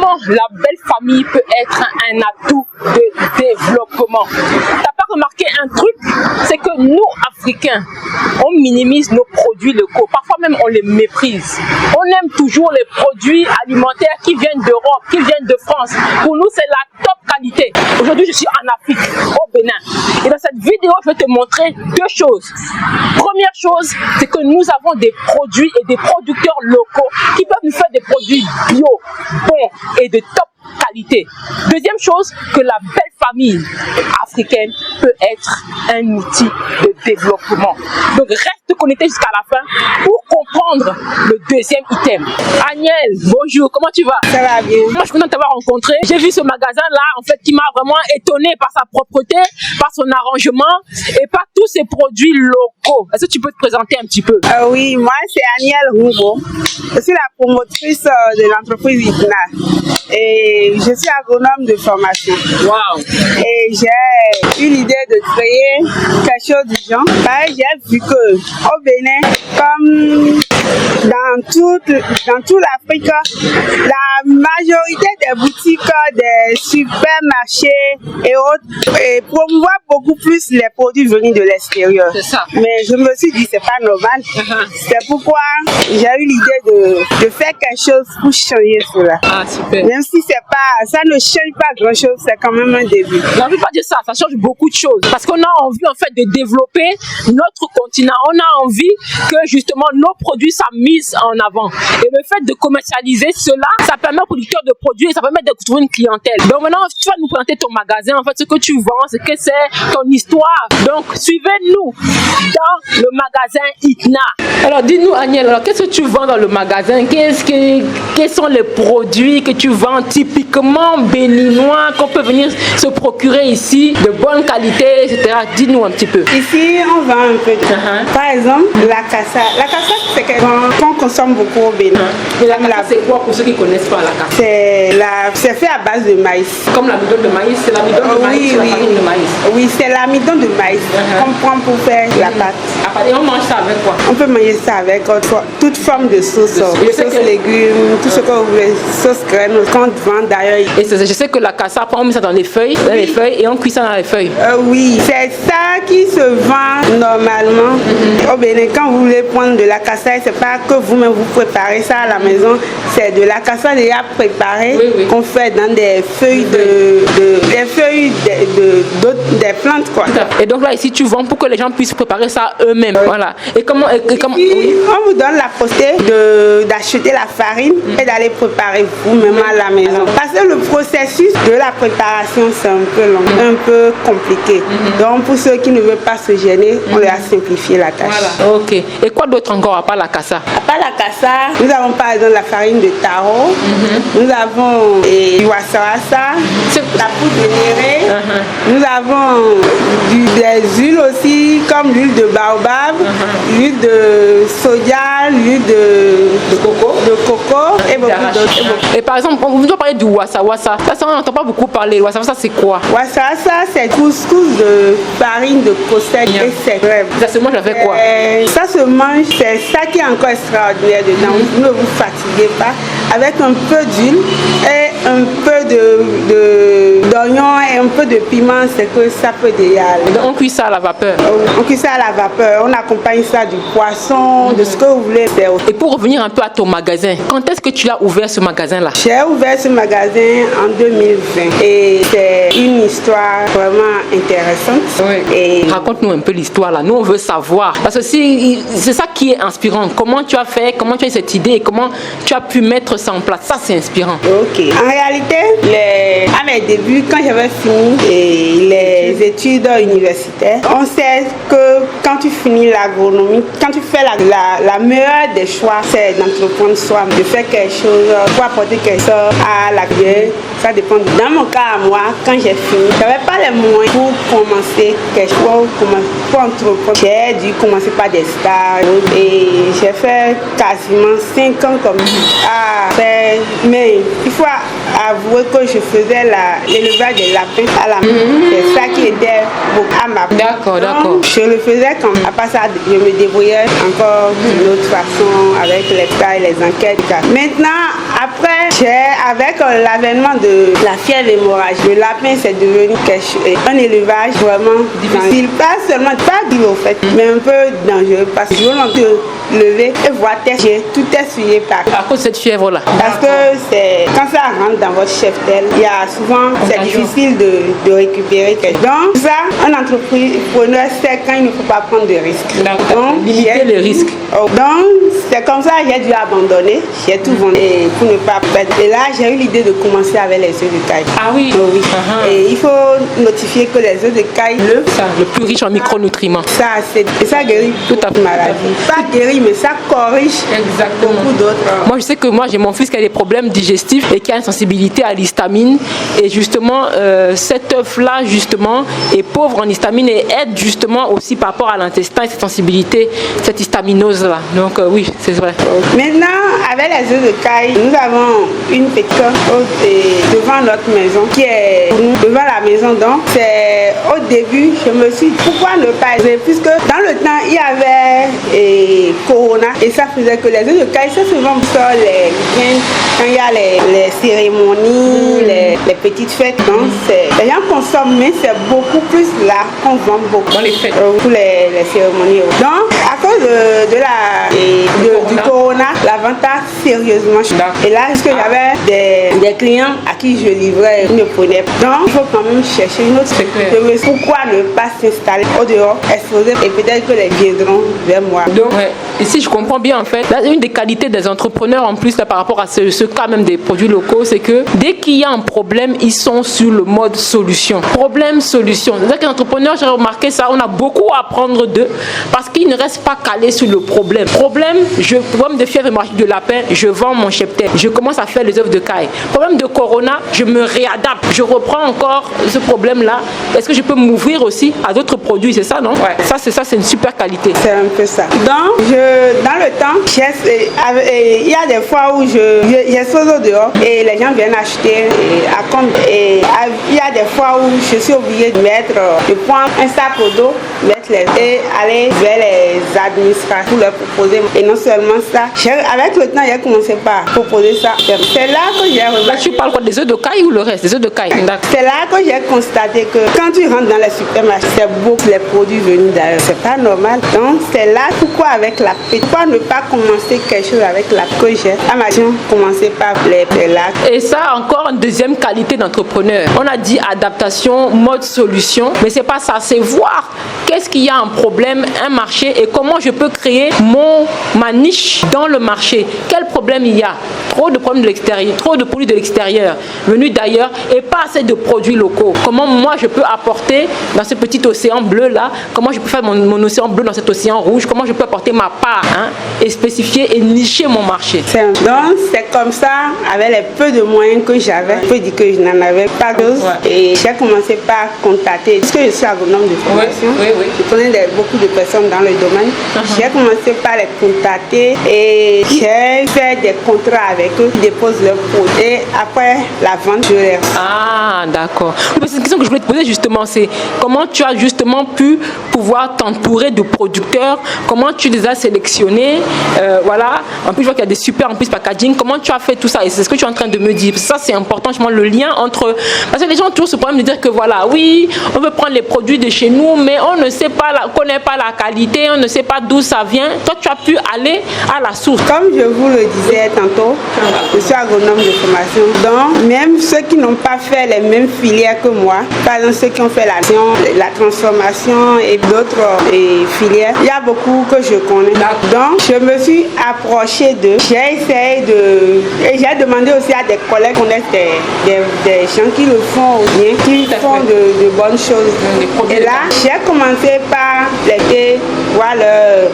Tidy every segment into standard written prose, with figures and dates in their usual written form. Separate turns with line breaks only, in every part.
comment la belle famille peut être un atout de développement. T'as pas remarqué un truc? C'est que nous, Africains, on minimise nos produits locaux. Parfois même, on les méprise. On aime toujours les produits alimentaires qui viennent d'Europe, qui viennent de France. Pour nous, c'est la top qualité. Aujourd'hui, je suis en Afrique, au Bénin. Et dans cette vidéo, je vais te montrer deux choses. Première chose, c'est que nous avons des produits et des producteurs locaux qui peuvent nous faire des produits bio, bons et de top qualité. Deuxième chose, que la belle famille africaine peut être un outil de développement. Donc reste connecté jusqu'à la fin pour comprendre le deuxième item. Agnès, bonjour, comment tu vas?
Ça va bien.
Moi je suis content de t'avoir rencontré. J'ai vu ce magasin là en fait qui m'a vraiment étonné par sa propreté, par son arrangement et par tous ses produits locaux. Est-ce que tu peux te présenter un petit peu?
Oui, moi c'est Aniel Roubo. Je suis la promotrice de l'entreprise ITNA. Et je suis agronome de formation.
Wow.
Et j'ai eu l'idée de créer quelque chose du genre. J'ai vu que au Bénin, comme dans toute l'Afrique, la majorité des boutiques, des supermarchés et autres promouvoient beaucoup plus les produits venus de l'extérieur.
C'est ça.
Mais je me suis dit c'est pas normal. C'est pourquoi j'ai eu l'idée de faire quelque chose pour changer cela.
Ah super.
Même si ça ne change pas grand chose, c'est quand même un début.
On ne veut pas dire ça, ça change beaucoup de choses. Parce qu'on a envie en fait de développer notre continent. On a envie que justement nos produits soient mis en avant. Et le fait de commercialiser cela, ça permet aux producteurs de produire et ça permet de trouver une clientèle. Donc maintenant, tu vas nous présenter ton magasin, en fait, ce que tu vends, ce que c'est, ton histoire. Donc suivez-nous dans le magasin ITNA. Alors dis-nous Agnès, alors qu'est-ce que tu vends dans le magasin? Quels sont les produits que tu vends typiquement béninois qu'on peut venir se procurer ici, de bonne qualité, etc. Dis-nous un petit peu.
Ici, on vend un peu. Par exemple, la cassa. La cassa, c'est quelque chose qu'on consomme beaucoup au Bénin.
Et la cassa, c'est quoi pour ceux qui ne connaissent pas la cassa?
C'est fait à base de maïs.
Comme l'amidon de maïs, c'est l'amidon de maïs, la farine de maïs.
Oui, c'est l'amidon de maïs qu'on prend pour faire la pâte.
Et on mange ça avec quoi?
On peut manger ça avec toute forme de sauce. Sauce légumes, tout ce que vous voulez. Sauce graine, qu'on vend d'ailleurs.
Et je sais que la cassa, on met ça dans les feuilles, et on cuit ça dans les feuilles.
Oui, c'est ça qui se vend normalement au Bénin. Quand vous voulez prendre de la cassa, c'est pas que vous-même vous préparez ça à la maison, c'est de la cassa déjà préparée qu'on fait dans des feuilles des plantes quoi.
Et donc là ici tu vends pour que les gens puissent préparer ça eux-mêmes. Voilà. Et comment
on vous donne la possibilité d'acheter la farine et d'aller préparer vous-même à la maison. Parce que le processus de la préparation c'est un peu long, un peu compliqué. Donc pour ceux qui ne veulent pas se gêner, on leur a simplifié la tâche.
Voilà. Ok. Et quoi d'autre encore à part la cassa?
À part la cassa, nous avons par exemple la farine de taro, nous avons du wasawasa, la poudre vénérée, nous avons des huiles aussi comme l'huile de baobab, l'huile de soja, l'huile de coco et beaucoup d'autres.
Et par exemple, on doit parler du wasawasa. Ça, on n'entend pas beaucoup parler. Wasawasa, c'est quoi?
Wasawasa, c'est couscous de farine de cossette et sec.
Ça se mange avec quoi?
Ça se mange, c'est ça qui est encore extraordinaire dedans. Vous ne vous fatiguez pas. Avec un peu d'huile et un peu d'oignon et un peu de piment, c'est que ça peut déjà aller.
Donc on cuit ça à la vapeur?
On cuit ça à la vapeur. On accompagne ça du poisson, de ce que vous voulez faire.
Et pour revenir un peu à ton magasin, quand est-ce que tu l'as ouvert ce magasin-là?
J'ai ouvert ce magasin en 2020 et c'est une histoire vraiment intéressante. Et
raconte-nous un peu l'histoire là. Nous on veut savoir parce que c'est ça qui est inspirant. Comment tu as fait, comment tu as eu cette idée et comment tu as pu mettre ça en place. Ça c'est inspirant.
Ok. En réalité, à mes débuts, quand j'avais fini les études universitaires, on sait que quand tu finis l'agronomie, quand tu fais la meilleure des choix, c'est d'entreprendre soi, de faire quelque chose pour apporter quelque chose à la vie. Ça dépend. Dans mon cas à moi, quand j'ai fini, je n'avais pas les moyens pour commencer quelque chose, pour entreprendre. J'ai dû commencer par des stages et j'ai fait quasiment 5 ans comme ça. Mais il faut avouer que je faisais l'élevage des lapins à la main. C'est ça qui était beaucoup à ma place.
D'accord, d'accord.
Donc, je le faisais comme, à part ça, je me débrouillais encore d'une autre façon avec les cas et les enquêtes. Maintenant, après, avec l'avènement de la fièvre hémorragique, le lapin c'est devenu un élevage vraiment difficile. Pas seulement, pas dur au fait, mais un peu dangereux parce que je veux te lever et voir j'ai tout essuyé par.
À cause de cette fièvre-là.
Parce que quand ça rentre dans votre cheptel, il y a souvent, c'est difficile de récupérer quelque chose. Donc, ça, un entrepreneur sait quand il ne faut pas prendre de risques. Donc,
limiter les risques.
Donc, c'est comme ça que j'ai dû abandonner. J'ai tout vendu pour ne pas perdre. Et là, j'ai eu l'idée de commencer avec les œufs de caille.
Ah oui.
Oui. Et il faut notifier que les œufs de caille,
le plus riche en micronutriments.
Ça guérit toute maladie. Pas guérit, mais ça corrige beaucoup d'autres.
Moi, je sais que j'ai mon fils qui a des problèmes digestifs et qui a une sensibilité à l'histamine. Et justement, cet œuf-là, justement, est pauvre en histamine et aide justement aussi par rapport à l'intestin et cette sensibilité, cette histaminose-là. Donc oui, c'est vrai.
Maintenant, avec les œufs de caille, nous avons une petite devant notre maison qui est devant la maison. Donc, c'est au début, je me suis dit, pourquoi ne pas aider? Puisque dans le temps, il y avait Corona et ça faisait que les œufs de caille, c'est souvent sur les week-ends, quand il y a les cérémonies, les petites fêtes. Donc, les gens consomment, mais c'est beaucoup plus là qu'on vend beaucoup.
Dans les fêtes.
Pour les cérémonies. Donc, à cause du Corona, la vente a sérieusement changé. Et là, parce que j'avais des clients à qui je livrais, ils ne prenaient pas. Donc, il faut quand même chercher une autre structure. Pourquoi ne pas s'installer au dehors, exposer, et peut-être que les viendront vers moi.
Donc, ici, je comprends bien, en fait. Là, une des qualités des entrepreneurs, en plus, là, par rapport à ce cas même des produits locaux, c'est que dès qu'il y a un problème, ils sont sur le mode solution. Problème, solution. C'est-à-dire qu'un entrepreneur, j'ai remarqué ça, on a beaucoup à apprendre d'eux parce qu'ils ne restent pas calés sur le problème. Problème de fièvre hémorragique de lapin, je vends mon cheptel. Je commence à faire les œufs de caille. Problème de Corona, je me réadapte. Je reprends encore ce problème-là. Est-ce que je peux m'ouvrir aussi à d'autres produits? C'est ça, non? Ouais. Ça, c'est une super qualité.
C'est un peu ça. Donc, dans le temps, il y a des fois où j'expose au dehors et les gens viennent acheter à compte. Et il y a des fois où je suis obligée de prendre un sac au dos, et aller vers les administrateurs pour leur proposer. Et non seulement ça, avec le temps, j'ai commencé par proposer ça. C'est là que j'ai remarqué.
Là, tu parles quoi, des œufs de caille ou le reste? Des œufs de caille.
C'est là que j'ai constaté que quand tu rentres dans les supermarchés, c'est beaucoup les produits venus d'ailleurs. C'est pas normal. Donc, c'est là pourquoi avec la petite. Pourquoi ne pas commencer quelque chose avec la que j'ai à ma commencer par les lacs.
Et ça, encore une deuxième qualité d'entrepreneur. On a dit adaptation, mode solution, mais c'est pas ça. C'est voir qu'est-ce qu'il y a un problème, un marché et comment je peux créer ma niche dans le marché. Quel problème il y a? Trop de problèmes de l'extérieur, trop de produits de l'extérieur venus d'ailleurs et pas assez de produits locaux. Comment moi je peux apporter dans ce petit océan bleu là, comment je peux faire mon océan bleu dans cet océan rouge, comment je peux apporter ma part et spécifier et nicher mon marché.
Donc c'est comme ça, avec les peu de moyens que j'avais, je peux dire que je n'en avais pas d'autres. Et j'ai commencé par contacter, puisque je suis agronome de formation, je connais beaucoup de personnes dans le domaine. J'ai commencé par les contacter et j'ai fait des contrats avec eux, ils déposent leurs produits. Et après la vente, je les reçois.
Ah, d'accord. C'est une question que je voulais te poser justement, c'est comment tu as justement pu pouvoir t'entourer de producteurs, comment tu les as sélectionnés, voilà. En plus, je vois qu'il y a des super en plus packaging. Comment tu as fait tout ça? Et c'est ce que tu es en train de me dire. Ça, c'est important, justement, le lien entre... Parce que les gens ont toujours ce problème de dire que voilà, oui, on veut prendre les produits de chez nous, mais on ne sait pas, connaît pas la qualité, on ne sait pas d'où ça vient. Toi, tu as pu aller à la source.
Comme je vous le disais tantôt, je suis agronome de formation. Donc, même ceux qui n'ont pas fait les mêmes filières que moi, par exemple ceux qui ont fait la transformation et d'autres filières, il y a beaucoup que je connais. Donc, je me suis approchée d'eux. J'ai essayé et j'ai demandé aussi à des collègues qui connaissent des gens qui le font bien, qui font de bonnes choses. Et là, j'ai commencé par les thés, voir leur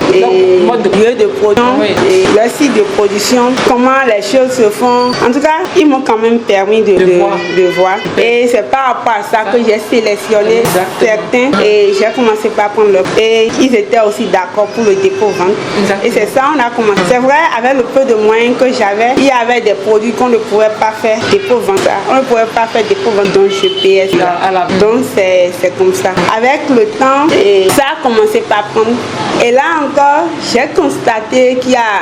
lieu de production, et leur site de production, comment les choses se font. En tout cas, ils m'ont quand même permis de voir. Et c'est par rapport à ça que j'ai sélectionné certains et j'ai commencé par prendre leur. Et ils étaient aussi d'accord pour le dépôt-vente. Et c'est ça, on a commencé. C'est vrai, avec le peu de moyens que j'avais, il y avait des produits qu'on ne pouvait pas faire dépôt-vente. On ne pouvait pas faire dépôt-vente, donc je payais ça. Donc c'est comme ça. Avec le temps, ça a commencé par prendre. Et là encore, j'ai constaté qu'il y a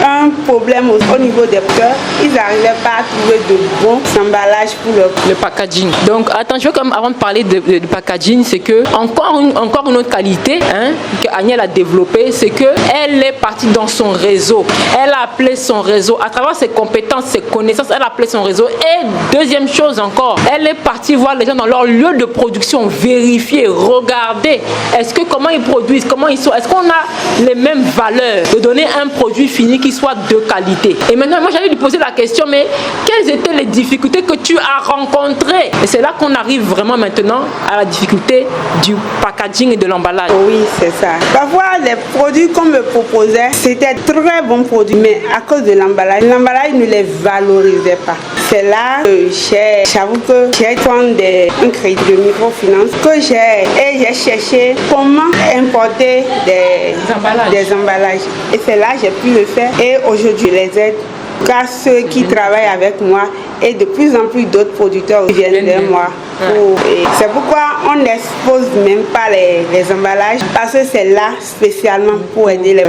un problème au niveau des cœurs. Ils n'arrivaient pas à trouver de bons emballages pour le
packaging. Donc, attends, je veux quand même, avant de parler de packaging, c'est que encore une autre qualité que Agnelle a développée, c'est qu'elle est partie dans son réseau. Elle a appelé son réseau. À travers ses compétences, ses connaissances, elle a appelé son réseau. Et deuxième chose encore, elle est partie voir les gens dans leur lieu de production, vérifier, regarder. Comment ils produisent, comment ils sont. Est-ce qu'on a les mêmes valeurs de donner un produit fini qui soit de qualité. Et maintenant, moi j'allais lui poser la question, mais quelles étaient les difficultés que tu as rencontrées? Et c'est là qu'on arrive vraiment maintenant à la difficulté du packaging et de l'emballage.
Oui, c'est ça. Parfois, les produits qu'on me proposait, c'était très bons produits, mais à cause de l'emballage ne les valorisait pas. C'est là que j'avoue que j'ai pris un crédit de microfinance que j'ai cherché comment importer des emballages. Et c'est là que j'ai pu le faire. Et aujourd'hui, les aides, car ceux qui travaillent avec moi et de plus en plus d'autres producteurs viennent vers moi. C'est pourquoi on n'expose même pas les emballages, parce que c'est là spécialement pour aider les...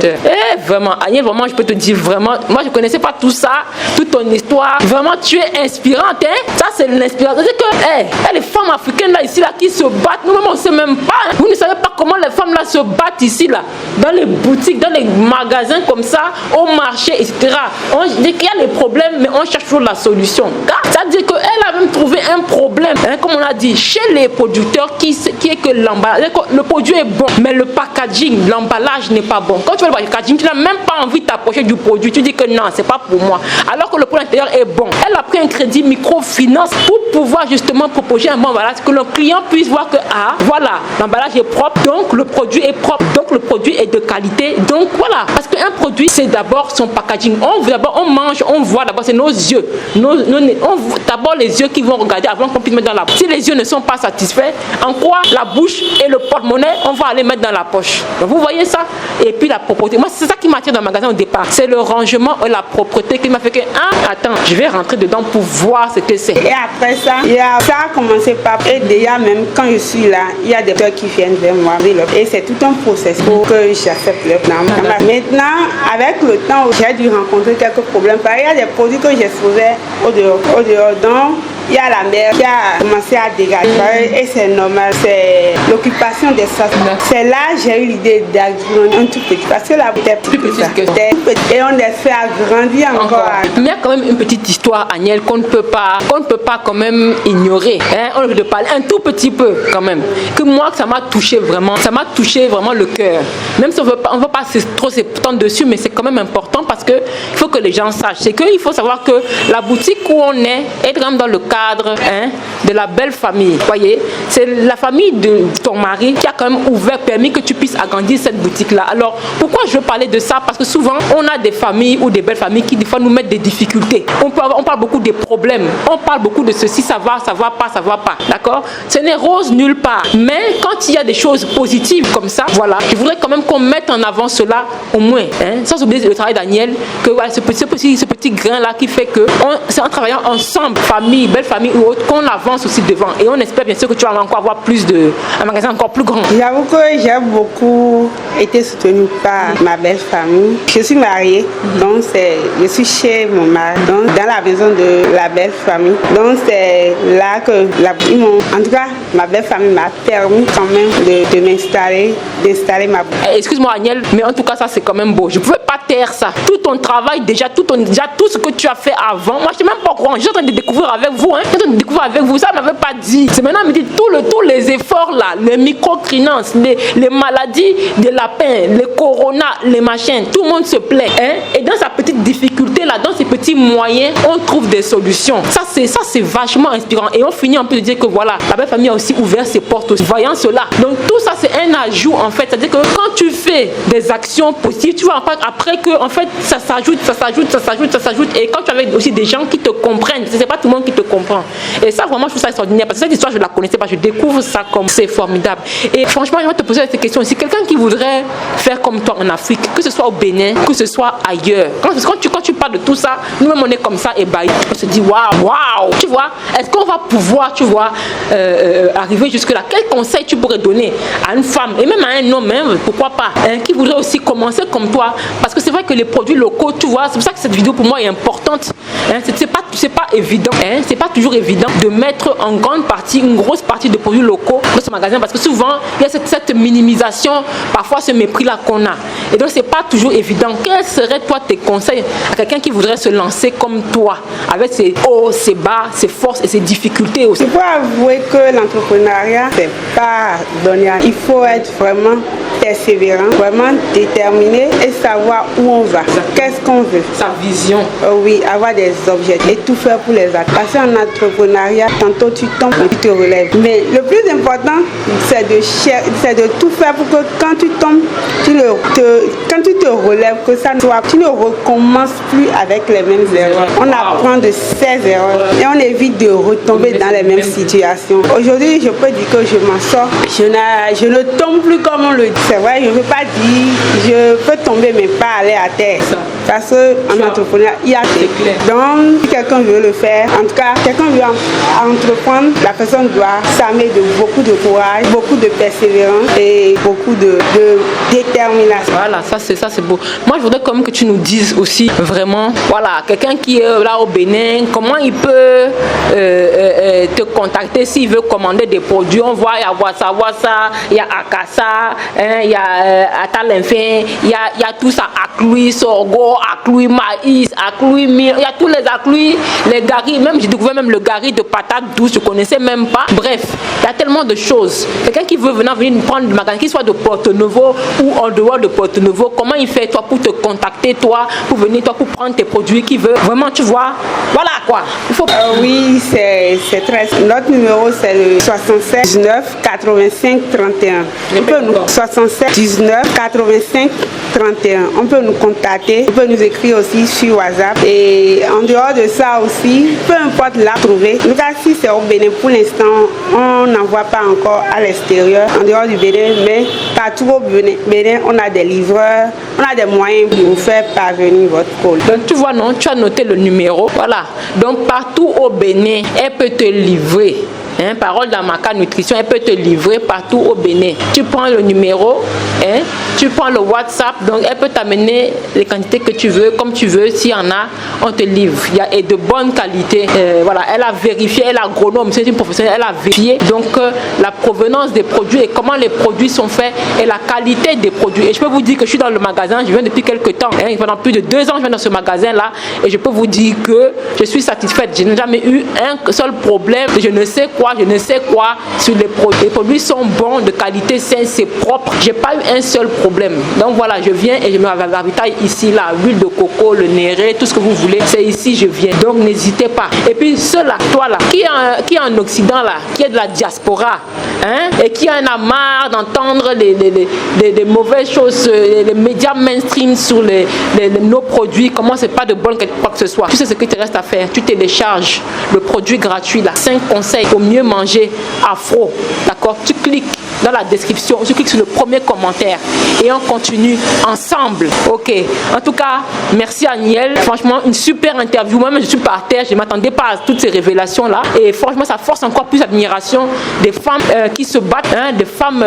Vraiment, Agnelle, vraiment, je peux te dire vraiment, moi je ne connaissais pas tout ça, toute ton histoire. Vraiment, tu es inspirante. Ça, c'est l'inspiration. C'est que les femmes africaines là, ici, là, qui se battent, nous-mêmes, on ne sait même pas. Vous ne savez pas comment les femmes là se battent ici, là, dans les boutiques, dans les magasins comme ça, au marché, etc. On dit qu'il y a des problèmes, mais on cherche toujours la solution. C'est-à-dire qu'elle a même trouvé un problème, comme on a dit, chez les producteurs qui est que l'emballage, le produit est bon, mais le packaging, l'emballage n'est pas bon. Quand tu vois le packaging, tu n'as même pas envie de t'approcher du produit, tu dis que non, c'est pas pour moi. Alors que le produit intérieur est bon. Elle a pris un crédit microfinance pour pouvoir justement proposer un bon emballage, que le client puisse voir que, voilà, l'emballage est propre, donc le produit est propre, donc le produit est de qualité. Donc voilà, parce qu'un produit, c'est d'abord son packaging. On mange, on voit d'abord, c'est nos yeux. D'abord les yeux qui vont regarder avant qu'on puisse mettre dans la bouche. Si les yeux ne sont pas satisfaits, en quoi la bouche et le porte-monnaie, on va aller mettre dans la poche. Donc vous voyez ça? Et puis la propreté. Moi, c'est ça qui m'attire dans le magasin au départ. C'est le rangement et la propreté qui m'a fait que, attends, je vais rentrer dedans pour voir ce que c'est.
Et après ça, ça a commencé par... Et déjà, même quand je suis là, il y a des gens qui viennent vers moi. Et c'est tout un processus pour que j'accepte le plan. Maintenant, avec le temps, j'ai dû rencontrer quelques problèmes. Il y a des produits que j'exposais au dehors. Donc, il y a la mer qui a commencé à dégager et c'est normal, c'est l'occupation des sols. C'est là que j'ai eu l'idée d'agrandir un tout petit, parce que la bouteille est plus petite et on les fait agrandir encore.
Mais il y a quand même une petite histoire, Agnelle, qu'on ne peut pas quand même ignorer. On veut parler un tout petit peu quand même. Que moi, ça m'a touché vraiment le cœur. Même si on ne veut pas trop s'étendre dessus, mais c'est quand même important parce que il faut que les gens sachent. C'est qu'il faut savoir que la boutique où on est quand même dans le cadre de la belle famille. Voyez, c'est la famille de ton mari qui a quand même permis que tu puisses agrandir cette boutique-là. Alors, pourquoi je veux parler de ça? Parce que souvent, on a des familles ou des belles familles qui des fois nous mettent des difficultés. On parle beaucoup des problèmes. On parle beaucoup de ceci, ça va pas. D'accord? Ce n'est rose nulle part. Mais quand il y a des choses positives comme ça, voilà, je voudrais quand même qu'on mette en avant cela au moins. Sans oublier le travail d'Agnelle, que voilà, ce petit grain-là qui fait que c'est en travaillant ensemble, famille, belle famille ou autre, qu'on avance aussi devant. Et on espère bien sûr que tu vas encore avoir un magasin encore plus grand.
J'avoue que j'ai beaucoup été soutenue par ma belle famille. Je suis mariée, donc je suis chez mon mari, donc dans la maison de la belle famille. Donc c'est là que en tout cas, ma belle famille m'a permis quand même d'installer ma boutique.
Excuse-moi Agnelle, mais en tout cas ça c'est quand même beau. Je ne pouvais pas taire ça. Tout ton travail déjà, tout ce que tu as fait avant. Moi je ne sais même pas au courant. Je suis en train de découvrir avec vous. hein. Quand on découvre avec vous, ça ne m'avait pas dit. C'est maintenant, me dit tous les efforts là, les microfinances, les maladies des lapins, les corona, les machins, tout le monde se plaît, hein. Et dans sa petite difficulté là, dans ses petits moyens, on trouve des solutions. Ça c'est vachement inspirant. Et on finit un peu de dire que voilà, la belle famille a aussi ouvert ses portes aussi. Voyant cela. Donc tout ça c'est un ajout en fait. C'est-à-dire que quand tu fais des actions positives, tu vois après que en fait ça s'ajoute. Et quand tu avais aussi des gens qui te comprennent, c'est pas tout le monde qui te comprend. Et ça vraiment je trouve ça extraordinaire. Parce que cette histoire je la connaissais pas, je découvre ça comme c'est formidable. Et franchement, je vais te poser cette question aussi. Quelqu'un qui voudrait faire comme toi en Afrique, que ce soit au Bénin, que ce soit ailleurs. Quand tu parles de tout ça, nous-mêmes on est comme ça ébahis. On se dit waouh, tu vois. Est-ce qu'on va pouvoir, tu vois, arriver jusque là? Quel conseil tu pourrais donner à une femme et même à un homme, hein, pourquoi pas, hein, qui voudrait aussi commencer comme toi? Parce que c'est vrai que les produits locaux, tu vois, c'est pour ça que cette vidéo pour moi est importante. Hein, c'est pas évident, hein, c'est pas toujours évident de mettre en grande partie, une grosse partie de produits locaux dans ce magasin parce que souvent il y a cette minimisation, parfois ce mépris là qu'on a. Et donc c'est pas toujours évident. Quels seraient toi tes conseils à quelqu'un qui voudrait se lancer comme toi, avec ses hauts, ses bas, ses forces et ses difficultés aussi?
Je peux avouer que l'entrepreneuriat c'est pas donné. Il faut être vraiment persévérant, vraiment déterminé et savoir où on va. Qu'est-ce qu'on veut?
Sa vision.
Oui, avoir des objectifs et tout faire pour les atteindre. Parce qu'en entrepreneuriat, tantôt tu tombes et tu te relèves. Mais le plus important, c'est de tout faire pour que quand tu tombes, quand tu te relèves, que ça ne soit, tu ne recommences plus avec les mêmes erreurs. On apprend de ses erreurs et on évite de retomber dans les mêmes situations. Aujourd'hui, je peux dire que je m'en sors. Je ne tombe plus comme on le dit. C'est vrai, je ne veux pas dire, je peux tomber mais pas aller à terre. Parce qu'en entrepreneuriat, il y a des... Donc, si quelqu'un veut le faire, en tout cas, quelqu'un veut entreprendre, la personne doit s'armer de beaucoup de courage, beaucoup de persévérance et beaucoup de détermination.
Voilà, ça c'est beau. Moi, je voudrais quand même que tu nous dises aussi vraiment, voilà, quelqu'un qui est là au Bénin, comment il peut te contacter s'il veut commander des produits. On voit, il y a Wassa, il y a Akassa, hein, il y a Atalinfin, il y a tout ça, Akloui, Sorgho, Akloui, Maïs, Akloui, Mil, il y a tous les Akloui, les garis, même j'ai découvert même le gari de patates douces, je connaissais même pas. Bref, il y a tellement de choses. Quelqu'un qui veut venir prendre le magasin, qu'il soit de Porto-Novo ou en dehors de Porto-Novo, comment il fait toi pour te contacter, toi, pour venir, toi, pour prendre tes produits qu'il veut? Vraiment, tu vois, voilà quoi. Il faut...
oui, c'est très... Notre numéro, c'est le 67 19 85 31. 67 19 85 31. On peut nous contacter, on peut nous écrire aussi sur WhatsApp. Et en dehors de ça aussi, peu importe là trouver. En tout cas, si c'est au Bénin, pour l'instant, on n'envoie pas encore à l'extérieur, en dehors du Bénin, mais partout au Bénin, on a des livreurs, on a des moyens pour vous faire parvenir votre colis.
Donc tu vois, non, tu as noté le numéro, voilà. Donc partout au Bénin, elle peut te livrer. Hein, parole d'Amaka Nutrition, elle peut te livrer partout au Bénin. Tu prends le numéro, hein, tu prends le WhatsApp, donc elle peut t'amener les quantités que tu veux, comme tu veux. S'il y en a, on te livre. Il y a et de bonne qualité. Voilà, elle a vérifié, elle est agronome, c'est une professionnelle, elle a vérifié donc la provenance des produits et comment les produits sont faits et la qualité des produits. Et je peux vous dire que je suis dans le magasin, je viens depuis quelques temps, hein, pendant plus de 2 ans, je viens dans ce magasin-là et je peux vous dire que je suis satisfaite. Je n'ai jamais eu un seul problème. Je ne sais quoi sur les produits. Les produits sont bons, de qualité saine, c'est propre. J'ai pas eu un seul problème. Donc voilà, je viens et je me ravitaille ici, là, l'huile de coco, le néré, tout ce que vous voulez. C'est ici, je viens. Donc n'hésitez pas. Et puis ceux-là, toi là, qui est en Occident là, qui est de la diaspora, hein, et qui en a marre d'entendre les mauvaises choses, les médias mainstream sur nos produits, comment c'est pas de bon quoi que ce soit. Tu sais ce que te reste à faire. Tu télécharges le produit gratuit là. 5 conseils pour mieux manger afro, d'accord? Tu cliques dans la description, tu cliques sur le premier commentaire et on continue ensemble, ok? En tout cas, merci Aniel, franchement une super interview. Moi-même je suis par terre, je ne m'attendais pas à toutes ces révélations là et franchement ça force encore plus l'admiration des femmes qui se battent, hein, des femmes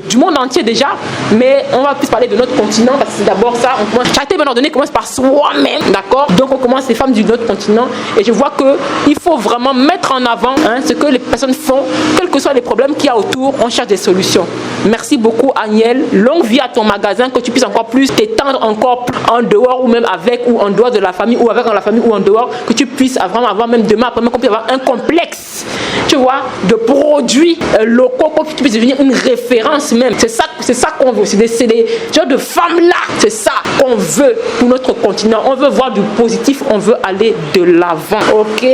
du monde entier déjà, mais on va plus parler de notre continent parce que c'est d'abord ça. On commence, charité bien ordonnée commence par soi-même, d'accord? Donc on commence les femmes du notre continent et je vois que il faut vraiment mettre en avant, hein, ce que les personnes font, quels que soient les problèmes qu'il y a autour, on cherche des solutions. Merci beaucoup Aniel, longue vie à ton magasin, que tu puisses encore plus t'étendre encore en dehors ou même avec ou en dehors de la famille ou avec la famille ou en dehors, que tu puisses vraiment avoir même demain après qu'on puisse avoir un complexe, tu vois, de produits locaux pour que tu puisses devenir une référence même. C'est ça qu'on veut, c'est des genres de femmes là, c'est ça qu'on veut pour notre continent. On veut voir du positif, on veut aller de l'avant. Ok.